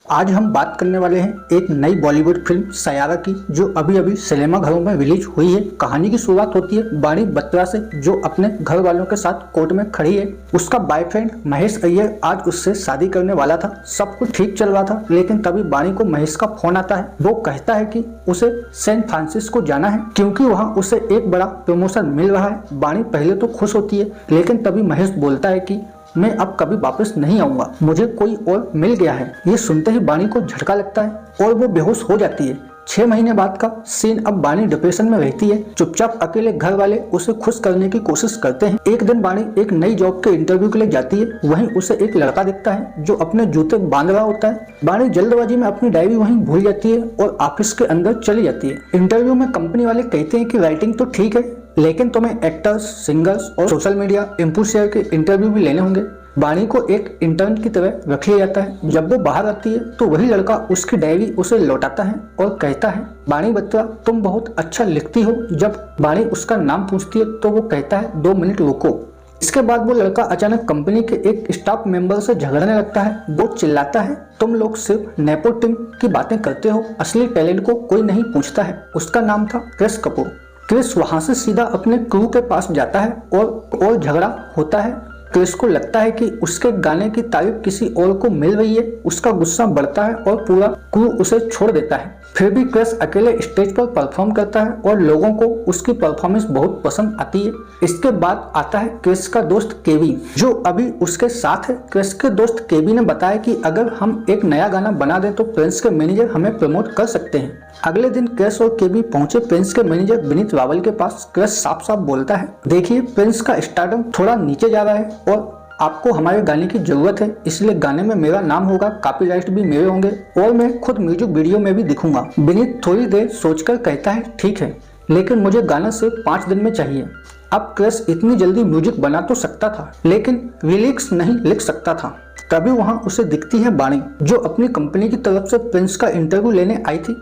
आज हम बात करने वाले हैं एक नई बॉलीवुड फिल्म सयारा की, जो अभी अभी सिनेमा घरों में रिलीज हुई है। कहानी की शुरुआत होती है बाणी बत्रा से, जो अपने घर वालों के साथ कोर्ट में खड़ी है। उसका बॉयफ्रेंड महेश अय्यर आज उससे शादी करने वाला था। सब कुछ ठीक चल रहा था, लेकिन तभी बाणी को महेश का फोन आता है। वो कहता है कि उसे सैन फ्रांसिस्को जाना है, क्योंकि वहाँ उसे एक बड़ा प्रमोशन मिल रहा है। बाणी पहले तो खुश होती है, लेकिन तभी महेश बोलता है कि मैं अब कभी वापस नहीं आऊंगा, मुझे कोई और मिल गया है। ये सुनते ही बाणी को झटका लगता है और वो बेहोश हो जाती है। 6 महीने बाद का सीन। अब बाणी डिप्रेशन में रहती है। चुपचाप अकेले घर वाले उसे खुश करने की कोशिश करते हैं। एक दिन बाणी एक नई जॉब के इंटरव्यू के लिए जाती है। वहीं उसे एक लड़का दिखता है जो अपने जूते बांध रहा होता है। बाणी जल्दबाजी में अपनी डायरी वहीं भूल जाती है और ऑफिस के अंदर चली जाती है। इंटरव्यू में कंपनी वाले कहते हैं कि राइटिंग तो ठीक है, लेकिन तुम्हें एक्टर्स, सिंगर्स और सोशल मीडिया इन्फ्लुएंसर के इंटरव्यू भी लेने होंगे। बाणी को एक इंटर्न की तरह रख लिया जाता है। जब वो बाहर आती है तो वही लड़का उसकी डायरी उसे लौटाता है और कहता है, बाणी बत्रा, तुम बहुत अच्छा लिखती हो। जब बाणी उसका नाम पूछती है तो वो कहता है, 2 मिनट रुको। इसके बाद वो लड़का अचानक कंपनी के एक स्टाफ मेंबर से झगड़ने लगता है। वो चिल्लाता है, तुम लोग सिर्फ नेपोटिज्म की बातें करते हो, असली टैलेंट को कोई नहीं पूछता है। उसका नाम था क्रिस कपूर। क्रिस वहां से सीधा अपने क्रू के पास जाता है और झगड़ा होता है। क्रिस को लगता है कि उसके गाने की तारीफ किसी और को मिल रही है। उसका गुस्सा बढ़ता है और पूरा क्रू उसे छोड़ देता है। फिर भी क्रिस अकेले स्टेज पर परफॉर्म करता है और लोगों को उसकी परफॉर्मेंस बहुत पसंद आती है। इसके बाद आता है क्रिस का दोस्त केवी, जो अभी उसके साथ है। क्रिस के दोस्त केवी ने बताया कि अगर हम एक नया गाना बना दें तो प्रिंस के मैनेजर हमें प्रमोट कर सकते हैं। अगले दिन क्रिस और केवी पहुंचे प्रिंस के मैनेजर विनीत रावल के पास। क्रिस साफ साफ बोलता है, देखिए, प्रिंस का स्टारडम थोड़ा नीचे जा रहा है और आपको हमारे गाने की जरूरत है, इसलिए गाने में मेरा नाम होगा, कॉपीराइट भी मेरे होंगे और मैं खुद म्यूजिक वीडियो में भी दिखूंगा। विनीत थोड़ी देर सोचकर कहता है, ठीक है, लेकिन मुझे गाना सिर्फ 5 दिन में चाहिए। अब क्रिस इतनी जल्दी म्यूजिक बना तो सकता था, लेकिन लिरिक्स नहीं लिख सकता था। तभी वहां उसे दिखती है बाणी, जो अपनी कंपनी की तरफ से प्रिंस का इंटरव्यू लेने आई थी,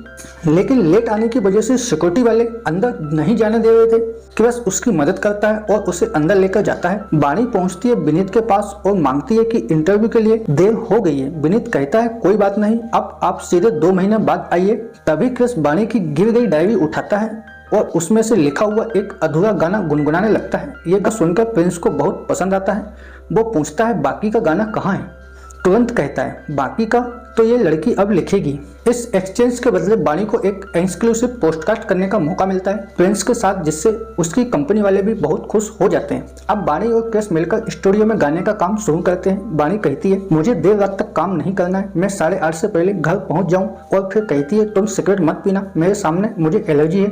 लेकिन लेट आने की वजह से सिक्योरिटी वाले अंदर नहीं जाने दे रहे थे। क्रिस उसकी मदद करता है और उसे अंदर लेकर जाता है। बाणी पहुंचती है विनीत के पास और मांगती है कि इंटरव्यू के लिए देर हो गई है। विनीत कहता है, कोई बात नहीं, अब आप सीधे 2 महीने बाद आइए। तभी क्रिस बाणी की गिर गई डायरी उठाता है और उसमें से लिखा हुआ एक अधूरा गाना गुनगुनाने लगता है। ये गाना सुनकर प्रिंस को बहुत पसंद आता है। वो पूछता है, बाकी का गाना कहाँ है? तुरंत कहता है, बाकी का तो ये लड़की अब लिखेगी। इस एक्सचेंज के बदले बाणी को एक एक्सक्लूसिव पोस्टकास्ट करने का मौका मिलता है प्रिंस के साथ, जिससे उसकी कंपनी वाले भी बहुत खुश हो जाते हैं। अब बाणी और क्रिस मिलकर स्टूडियो में गाने का काम शुरू करते हैं। बाणी कहती है, मुझे देर रात तक काम नहीं करना है, मैं 8:30 से पहले घर पहुंच जाऊं। और फिर कहती है, तुम सिगरेट मत पीना, मेरे सामने, मुझे एलर्जी है।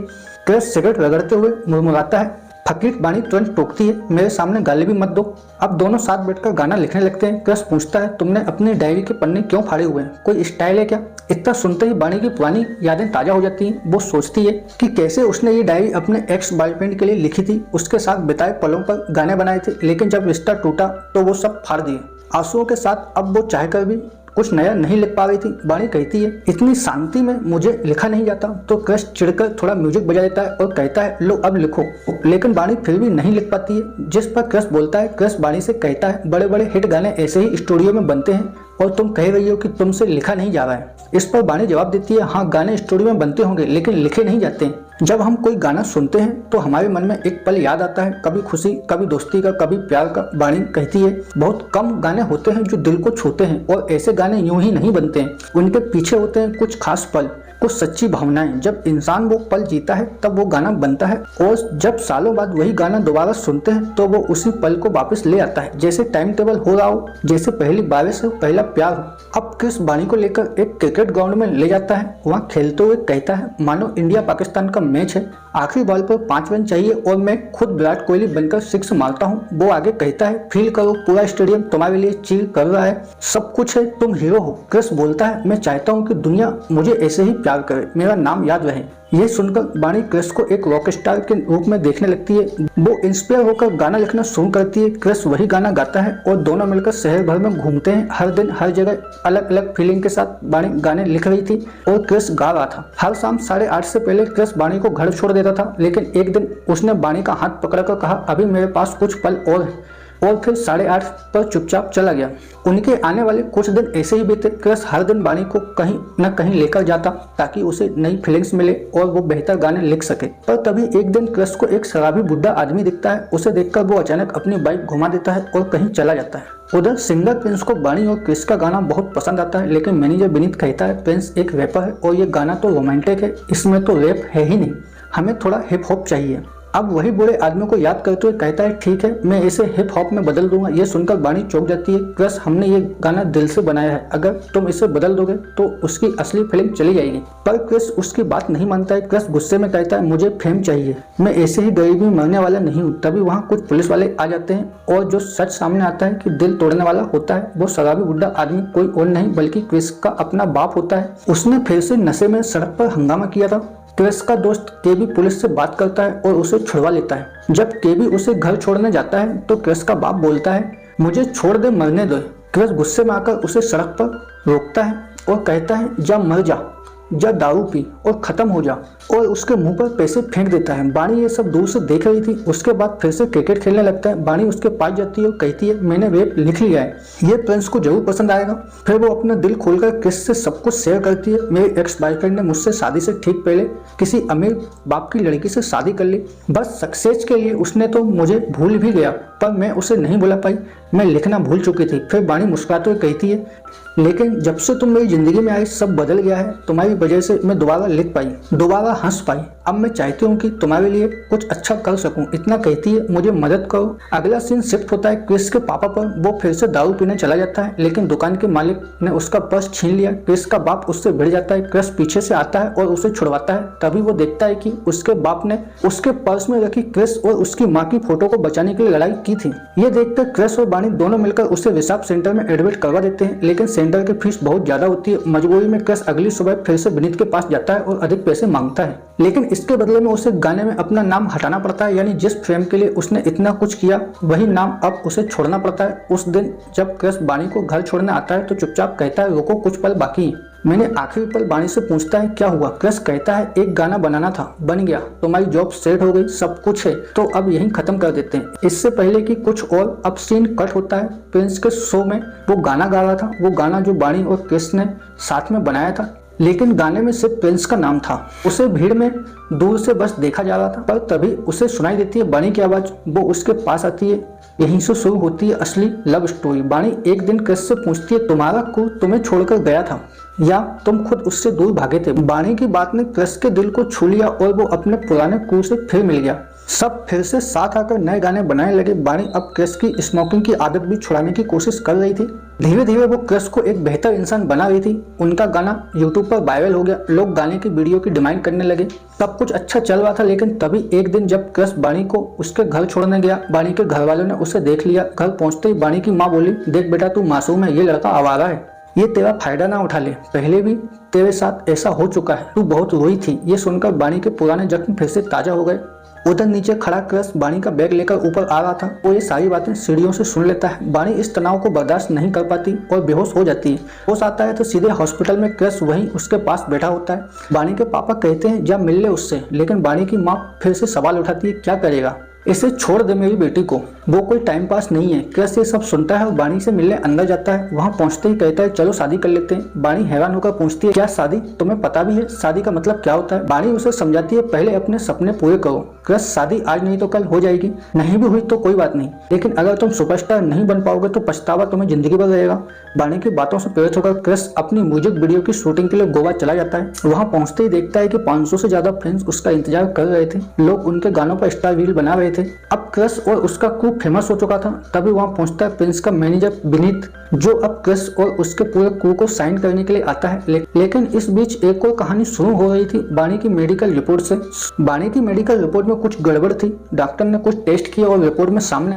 क्रिस सिगरेट रगड़ते हुए मुर्मुराता है। फकीर बाणी तुरंत टोकती है, मेरे सामने गाली भी मत दो। अब दोनों साथ बैठकर गाना लिखने लगते हैं। क्रिस पूछता है, तुमने अपनी डायरी के पन्ने क्यों फाड़े हुए हैं, कोई स्टाइल है क्या? इतना सुनते ही बाणी की पुरानी यादें ताजा हो जाती हैं। वो सोचती है कि कैसे उसने ये डायरी अपने एक्स बॉयफ्रेंड के लिए लिखी थी, उसके साथ बिताए पलों पर गाने बनाए थे, लेकिन जब रिश्ता टूटा तो वो सब फाड़ दिए। आंसुओं के साथ अब वो चाहकर भी कुछ नया नहीं लिख पा रही थी। बाणी कहती है, इतनी शांति में मुझे लिखा नहीं जाता। तो क्रिस चिढ़कर थोड़ा म्यूजिक बजा देता है और कहता है, लो अब लिखो। लेकिन बाणी फिर भी नहीं लिख पाती है, जिस पर क्रिस बोलता है। क्रिस बाणी से कहता है, बड़े बड़े हिट गाने ऐसे ही स्टूडियो में बनते हैं और तुम कह रही हो कि तुमसे लिखा नहीं जा रहा है। इस पर बाणी जवाब देती है, हाँ, गाने स्टूडियो में बनते होंगे, लेकिन लिखे नहीं जाते। जब हम कोई गाना सुनते हैं तो हमारे मन में एक पल याद आता है, कभी खुशी, कभी दोस्ती का, कभी प्यार का। बाणी कहती है, बहुत कम गाने होते हैं जो दिल को छूते हैं, और ऐसे गाने यूं ही नहीं बनते हैं। उनके पीछे होते हैं कुछ खास पल, कुछ सच्ची भावनाएं। जब इंसान वो पल जीता है तब वो गाना बनता है, और जब सालों बाद वही गाना दोबारा सुनते हैं तो वो उसी पल को वापस ले आता है, जैसे टाइम टेबल हो रहा हो, जैसे पहली बारिश हो, पहला प्यार हो। अब क्रिस बाणी को लेकर एक क्रिकेट ग्राउंड में ले जाता है। वहाँ खेलते हुए कहता है, मानो इंडिया पाकिस्तान का मैच है, आखिरी बॉल पर 5 रन चाहिए और मैं खुद विराट कोहली बनकर 6 मारता हूँ। वो आगे कहता है, फील करो, पूरा स्टेडियम तुम्हारे लिए चीर कर रहा है, सब कुछ है, तुम हीरो हो। क्रिस बोलता है, मैं चाहता हूँ कि दुनिया मुझे ऐसे ही प्यार करे, मेरा नाम याद रहे। ये सुनकर बाणी क्रिस को एक रॉक स्टार के रूप में देखने लगती है। वो इंस्पायर होकर गाना लिखना शुरू करती है। क्रिस वही गाना गाता है और दोनों मिलकर शहर भर में घूमते हैं। हर दिन हर जगह अलग अलग फीलिंग के साथ बाणी गाने लिख रही थी और क्रिस गा रहा था। हर शाम 8:30 से पहले क्रिस बाणी को घर छोड़ देता था, लेकिन एक दिन उसने बाणी का हाथ पकड़कर कहा, अभी मेरे पास कुछ पल और है और फिर 8:30 पर चुपचाप चला गया। उनके आने वाले कुछ दिन ऐसे ही बीते। क्रिस हर दिन बानी को कहीं न कहीं लेकर जाता ताकि उसे नई फीलिंग्स मिले और वो बेहतर गाने लिख सके। पर तभी एक दिन क्रिस को एक शराबी बुढ़ा आदमी दिखता है। उसे देखकर वो अचानक अपनी बाइक घुमा देता है और कहीं चला जाता है। उधर सिंगर प्रिंस को बानी और क्रिस का गाना बहुत पसंद आता है, लेकिन मैनेजर विनीत कहता है प्रिंस एक रैपर है और ये गाना तो रोमांटिक है, इसमें तो रैप है ही नहीं, हमें थोड़ा हिप हॉप चाहिए। अब वही बुरे आदमी को याद करते हुए कहता है ठीक है, मैं इसे हिप हॉप में बदल दूंगा। ये सुनकर बानी चौंक जाती है। क्रिस, हमने ये गाना दिल से बनाया है, अगर तुम इसे बदल दोगे तो उसकी असली फीलिंग चली जाएगी। पर क्रिस उसकी बात नहीं मानता है। क्रिस गुस्से में कहता है मुझे फेम चाहिए, मैं ऐसे ही गरीबी में मरने वाला नहीं हूँ। तभी वहाँ कुछ पुलिस वाले आ जाते हैं और जो सच सामने आता है कि दिल तोड़ने वाला होता है वो शराबी बुढ़ा आदमी कोई और नहीं बल्कि क्रिस का अपना बाप होता है। उसने फिर से नशे में सड़क पर हंगामा किया था। क्रिस का दोस्त केबी पुलिस से बात करता है और उसे छुड़वा लेता है। जब केबी उसे घर छोड़ने जाता है तो क्रिस का बाप बोलता है मुझे छोड़ दे, मरने दो। क्रिस गुस्से में आकर उसे सड़क पर रोकता है और कहता है जा मर जा दारू पी और खत्म हो जा, और उसके मुंह पर पैसे फेंक देता है। बानी ये सब दूर से देख रही थी। उसके बाद फिर से क्रिकेट खेलने लगता है। बानी उसके पास जाती है और कहती है मैंने रैप लिख लिया है, ये प्रिंस को जरूर पसंद आएगा। फिर वो अपना दिल खोलकर क्रिस से सब कुछ शेयर करती है। मेरे एक्स बॉयफ्रेंड ने मुझसे शादी से ठीक पहले किसी अमीर बाप की लड़की से शादी कर ली, बस सक्सेस के लिए उसने तो मुझे भूल भी गया, पर मैं उसे नहीं बुला पाई, मैं लिखना भूल चुकी थी। फिर बानी मुस्कुराते हुए कहती है लेकिन जब से तुम मेरी जिंदगी में आई सब बदल गया है, तुम्हारी वजह से मैं दोबारा लिख पाई, दोबारा हंस पाई। अब मैं चाहती हूँ कि तुम्हारे लिए कुछ अच्छा कर सकूं, इतना कहती है मुझे मदद करो। अगला सीन शिफ्ट होता है क्रिस के पापा पर। वो फिर से दारू पीने चला जाता है, लेकिन दुकान के मालिक ने उसका पर्स छीन लिया। क्रिस का बाप उससे भिड़ जाता है। क्रिस पीछे से आता है और उसे छुड़वाता है। तभी वो देखता है कि उसके बाप ने उसके पर्स में रखी क्रिस और उसकी माँ की फोटो को बचाने के लिए लड़ाई की थी। ये देखकर क्रिस और बानी दोनों मिलकर उसे रिसाब सेंटर में एडमिट करवा देते हैं, लेकिन सेंटर की फीस बहुत ज्यादा होती है। मजबूरी में क्रिस अगली सुबह फिर से विनीत के पास जाता है और अधिक पैसे मांगता है, लेकिन इसके बदले में उसे गाने में अपना नाम हटाना पड़ता है। यानी जिस फ्रेम के लिए उसने इतना कुछ किया वही नाम अब उसे छोड़ना पड़ता है। उस दिन जब क्रिस बानी को घर छोड़ने आता है तो चुपचाप कहता है रुको, कुछ पल बाकी। मैंने आखिरी पल बानी से पूछता है क्या हुआ। क्रिस कहता है एक गाना बनाना था, बन गया, तुम्हारी जॉब सेट हो गई, सब कुछ है, तो अब यहीं खत्म कर देते हैं। इससे पहले कि कुछ और अब सीन कट होता है। प्रिंस के शो में वो गाना गा रहा था, वो गाना जो बानी और क्रिस ने साथ में बनाया था, लेकिन गाने में सिर्फ प्रिंस का नाम था। उसे भीड़ में दूर से बस देखा जा रहा था, पर तभी उसे सुनाई देती है बानी की आवाज। वो उसके पास आती है। यहीं से शुरू होती है असली लव स्टोरी। बानी एक दिन क्रिस से पूछती है तुम्हारा क्रू तुम्हें छोड़कर गया था या तुम खुद उससे दूर भागे थे। बानी की बात ने क्रिस के दिल को छू लिया और वो अपने पुराने क्रू से फिर मिल गया। सब फिर से साथ आकर नए गाने बनाने लगे। बानी अब क्रिस की स्मोकिंग की आदत भी छुड़ाने की कोशिश कर रही थी। धीरे धीरे वो क्रिस को एक बेहतर इंसान बना रही थी। उनका गाना यूट्यूब पर वायरल हो गया, लोग गाने की वीडियो की डिमांड करने लगे। सब कुछ अच्छा चल रहा था, लेकिन तभी एक दिन जब क्रिस बानी को उसके घर छोड़ने गया, बानी के घर वालों ने उसे देख लिया। घर पहुंचते ही बानी की माँ बोली देख बेटा तू मासूम है, ये लड़का आवारा है, ये तेरा फायदा ना उठा ले, पहले भी तेरे साथ ऐसा हो चुका है, तू बहुत रोई थी। ये सुनकर बानी के पुराने जख्म फिर से ताजा हो गए। उधर नीचे खड़ा क्रिस बानी का बैग लेकर ऊपर आ रहा था। वो ये सारी बातें सीढ़ियों से सुन लेता है। बानी इस तनाव को बर्दाश्त नहीं कर पाती और बेहोश हो जाती है। होश आता है तो सीधे हॉस्पिटल में क्रिस वहीं उसके पास बैठा होता है। बानी के पापा कहते हैं जा मिल ले उससे, लेकिन बानी की माँ फिर से सवाल उठाती है क्या करेगा, इसे छोड़ दे मेरी बेटी को, वो कोई टाइम पास नहीं है। क्रिस ये सब सुनता है और बानी से मिलने अंदर जाता है। वहाँ पहुँचते ही कहता है चलो शादी कर लेते हैं। बानी हैरान होकर पूछती है क्या शादी, तुम्हें पता भी है शादी का मतलब क्या होता है। बानी उसे समझाती है पहले अपने सपने पूरे करो। क्रिस शादी आज नहीं तो कल हो जाएगी, नहीं भी हुई तो कोई बात नहीं, लेकिन अगर तुम सुपरस्टार नहीं बन पाओगे तो पछतावा तुम्हें जिंदगी भर रहेगा। बानी की बातों से प्रेरित होकर क्रिस अपनी म्यूजिक वीडियो की शूटिंग के लिए गोवा चला जाता है। वहाँ पहुँचते ही देखता है कि 500 से ज्यादा फैंस उसका इंतजार कर रहे थे। लोग उनके गानों पर स्टार रील बना रहे थे। अब क्रिस और उसका क्रू फेमस हो चुका था। तभी वहाँ पहुंचता है प्रिंस का मैनेजर विनीत, जो अब क्रिस और उसके पूरे क्रू को साइन करने के लिए आता है। लेकिन इस बीच एक और कहानी शुरू हो रही थी बानी की मेडिकल रिपोर्ट से। बानी की मेडिकल रिपोर्ट में कुछ गड़बड़ थी। डॉक्टर ने कुछ टेस्ट किया और रिपोर्ट में सामने